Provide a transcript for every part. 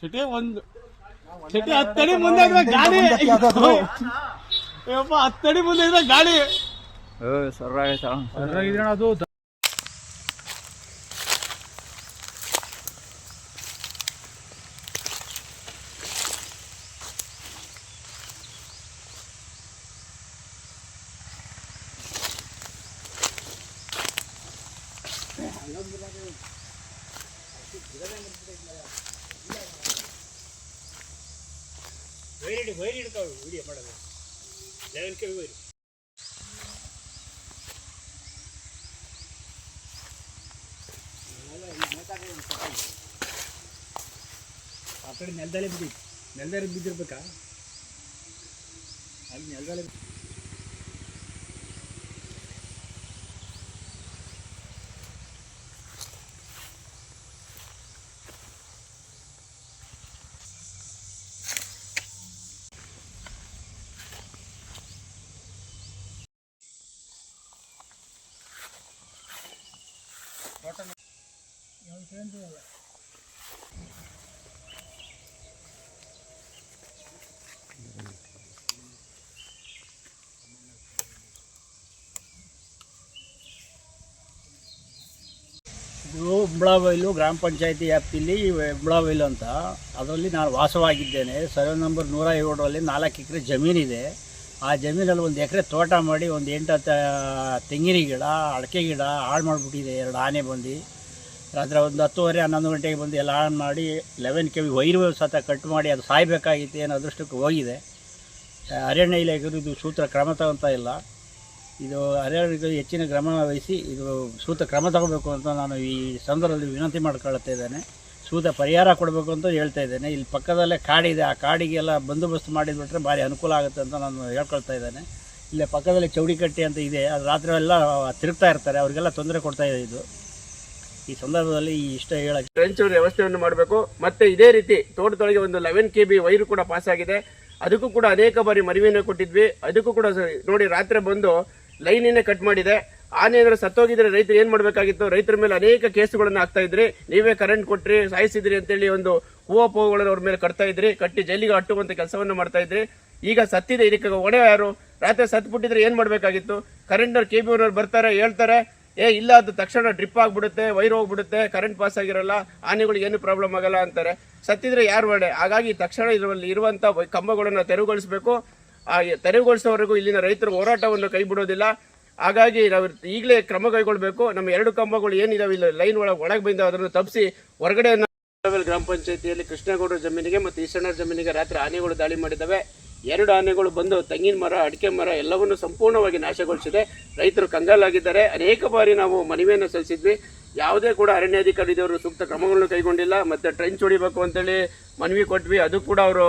City ಒಂದು city 10 ಅಡಿ ಮುಂದೆ ಇದ್ರೆ ಗಾಡಿ ಯಪ್ಪ 10 ಅಡಿ ಮುಂದೆ ಇದ್ರೆ ಗಾಡಿ ಸರ್ರಾಗಿದ್ರೆ ಅದು ವೈರಿ ಹಿಡ್ತಾವೆ ವಿಡಿಯೋ ಮಾಡೋದು 11 kV ವೈರಿ ಆ ಕಡೆ ನೆಲದಲ್ಲೇ ಬಿದ್ದಿರ್ಬೇಕಾ ಅಲ್ಲಿ ನೆಲದಲ್ಲೇ ಇದು ಉಂಬಳಬೈಲು ಗ್ರಾಮ ಪಂಚಾಯತಿ ವ್ಯಾಪ್ತಿಯಲ್ಲಿ ಉಂಬಳಬೈಲು ಅಂತ ಅದರಲ್ಲಿ ನಾನು ವಾಸವಾಗಿದ್ದೇನೆ. ಸರ್ವೆ ನಂಬರ್ 107ರಲ್ಲಿ 4 ಎಕರೆ ಜಮೀನಿದೆ. ಆ ಜಮೀನಲ್ಲಿ 1 ಎಕರೆ ತೋಟ ಮಾಡಿ 8 ತೆಂಗಿನ ಗಿಡ, ಅಡಿಕೆ ಗಿಡ ಹಾಳು ಮಾಡಿಬಿಟ್ಟಿದೆ. 2 ಆನೆ ಬಂದು ರಾತ್ರಿ 10:30 11 ಗಂಟೆಗೆ ಬಂದು ಎಲ್ಲ ಹಾಳು ಮಾಡಿ 11 kV ವೈರು ಸತ ಕಟ್ ಮಾಡಿ ಅದು ಸಾಯಬೇಕಾಗಿತ್ತು. ಏನು ಅದೃಷ್ಟಕ್ಕೆ ಹೋಗಿದೆ. ಅರಣ್ಯ ಇಲಾಖೆಯವರು ಇದು ಸೂತ್ರ ಕ್ರಮ ತಗೊತಾ ಇಲ್ಲ. ಇದು ಅರಣ್ಯಕ್ಕೆ ಹೆಚ್ಚಿನ ಕ್ರಮ ವಹಿಸಿ ಇದು ಸೂಕ್ತ ಕ್ರಮ ತಗೋಬೇಕು ಅಂತ ನಾನು ಈ ಸಂದರ್ಭದಲ್ಲಿ ವಿನಂತಿ ಮಾಡ್ಕೊಳ್ತಾ ಇದ್ದೇನೆ. ಸೂಕ್ತ ಪರಿಹಾರ ಕೊಡಬೇಕು ಅಂತ ಹೇಳ್ತಾ ಇದ್ದೇನೆ. ಇಲ್ಲಿ ಪಕ್ಕದಲ್ಲೇ ಕಾಡಿದೆ, ಆ ಕಾಡಿಗೆಲ್ಲ ಬಂದೋಬಸ್ತ್ ಮಾಡಿಬಿಟ್ರೆ ಭಾರಿ ಅನುಕೂಲ ಆಗುತ್ತೆ ಅಂತ ನಾನು ಹೇಳ್ಕೊಳ್ತಾ ಇದ್ದೇನೆ. ಇಲ್ಲೇ ಪಕ್ಕದಲ್ಲಿ ಚೌಡಿಕಟ್ಟೆ ಅಂತ ಇದೆ, ಅದು ರಾತ್ರಿ ಎಲ್ಲ ತಿರುಗ್ತಾ ಇರ್ತಾರೆ, ಅವರಿಗೆಲ್ಲ ತೊಂದರೆ ಕೊಡ್ತಾ ಇದೆ. ಇದು ಈ ಸಂದರ್ಭದಲ್ಲಿ ಇಷ್ಟ ಹೇಳಕ್ಕೆ ಟ್ರೆಂಚ್ ವ್ಯವಸ್ಥೆಯನ್ನು ಮಾಡಬೇಕು. ಮತ್ತೆ ಇದೇ ರೀತಿ ತೋಟದೊಳಗೆ 11 kV ವೈರು ಕೂಡ ಪಾಸ್ ಆಗಿದೆ. ಅದಕ್ಕೂ ಕೂಡ ಅನೇಕ ಬಾರಿ ಮನವಿಯನ್ನು ಕೊಟ್ಟಿದ್ವಿ. ಅದಕ್ಕೂ ಕೂಡ ನೋಡಿ ರಾತ್ರಿ ಬಂದು ಲೈನನ್ನೇ ಕಟ್ ಮಾಡಿದೆ. ಆನೆ ಅಂದ್ರೆ ಸತ್ತೋಗಿದ್ರೆ ರೈತರು ಏನ್ ಮಾಡಬೇಕಾಗಿತ್ತು? ರೈತರ ಮೇಲೆ ಅನೇಕ ಕೇಸುಗಳನ್ನು ಹಾಕ್ತಾ ಇದ್ರಿ. ನೀವೇ ಕರೆಂಟ್ ಕೊಟ್ರಿ, ಸಾಯಿಸಿದ್ರಿ ಅಂತೇಳಿ ಒಂದು ಹೂವಗಳನ್ನು ಅವ್ರ ಮೇಲೆ ಕಟ್ತಾ ಇದ್ರಿ, ಕಟ್ಟಿ ಜೈಲಿಗೆ ಅಟ್ಟುವಂತ ಕೆಲಸವನ್ನು ಮಾಡ್ತಾ ಇದ್ರಿ. ಈಗ ಸತ್ತಿದೆ, ಇದಕ್ಕೆ ಹೊಣೆ ಯಾರು? ರಾತ್ರಿ ಸತ್ಬಿಟ್ಟಿದ್ರೆ ಏನ್ ಮಾಡ್ಬೇಕಾಗಿತ್ತು? ಕರೆಂಟ್ನವ್ರು KBO ಅವ್ರು ಬರ್ತಾರೆ, ಹೇಳ್ತಾರೆ ಇಲ್ಲ ಅದು ತಕ್ಷಣ ಡ್ರಿಪ್ ಆಗ್ಬಿಡುತ್ತೆ, ವೈರ್ ಹೋಗ್ಬಿಡುತ್ತೆ, ಕರೆಂಟ್ ಪಾಸ್ ಆಗಿರಲ್ಲ, ಆನೆಗಳಿಗೆ ಏನು ಪ್ರಾಬ್ಲಮ್ ಆಗಲ್ಲ ಅಂತಾರೆ. ಸತ್ತಿದ್ರೆ ಯಾರು ಹೊಣೆ? ಹಾಗಾಗಿ ತಕ್ಷಣ ಇದರಲ್ಲಿ ಇರುವಂತ ಕಂಬಗಳನ್ನು ತೆರವುಗೊಳಿಸಬೇಕು. ಆ ತೆರವುಗೊಳಿಸೋವರೆಗೂ ಇಲ್ಲಿನ ರೈತರ ಹೋರಾಟವನ್ನು ಕೈ ಬಿಡೋದಿಲ್ಲ. ಹಾಗಾಗಿ ನಾವು ಈಗಲೇ ಕ್ರಮ ಕೈಗೊಳ್ಳಬೇಕು. ನಮ್ಮ 2 ಕಂಬಗಳು ಏನಿದಾವೆ ಇಲ್ಲ ಲೈನ್ ಒಳಗೆ ಬಂದ ಅದನ್ನು ತಪ್ಪಿಸಿ ಹೊರಗಡೆ ಗ್ರಾಮ ಪಂಚಾಯತಿಯಲ್ಲಿ ಕೃಷ್ಣಗೌಡರ ಜಮೀನಿಗೆ ಮತ್ತು ಈಶಣ್ಣರ ಜಮೀನಿಗೆ ರಾತ್ರಿ ಆನೆಗಳು ದಾಳಿ ಮಾಡಿದ್ದಾವೆ. 2 ಆನೆಗಳು ಬಂದು ತೆಂಗಿನ ಮರ, ಅಡಿಕೆ ಮರ ಎಲ್ಲವನ್ನು ಸಂಪೂರ್ಣವಾಗಿ ನಾಶಗೊಳಿಸಿದೆ. ರೈತರು ಕಂಗಾಲಾಗಿದ್ದಾರೆ. ಅನೇಕ ಬಾರಿ ನಾವು ಮನವಿಯನ್ನು ಸಲ್ಲಿಸಿದ್ವಿ. ಯಾವುದೇ ಕೂಡ ಅರಣ್ಯಾಧಿಕಾರಿದವರು ಸೂಕ್ತ ಕ್ರಮಗಳನ್ನು ಕೈಗೊಂಡಿಲ್ಲ. ಮತ್ತೆ ಟ್ರೆಂಚ್ ಹೊಡಿಬೇಕು ಅಂತೇಳಿ ಮನವಿ ಕೊಟ್ವಿ, ಅದು ಕೂಡ ಅವರು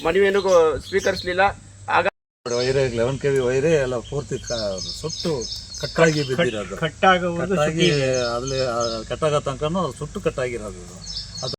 ಮನವಿಯನ್ನು ಸ್ವೀಕರಿಸಲಿಲ್ಲ. ವೈರೇ 11 kV ವೈರೇ ಎಲ್ಲ ಪೂರ್ತಿ ಸುಟ್ಟು ಕಟ್ಟಾಗಿ ಬಿದ್ದಿರೋದು, ಕಟ್ಟಾಗಿ ಅಲ್ಲಿ ಕಟ್ಟಾಗ ತನಕ ಸುಟ್ಟು ಕಟ್ಟಾಗಿರೋದು.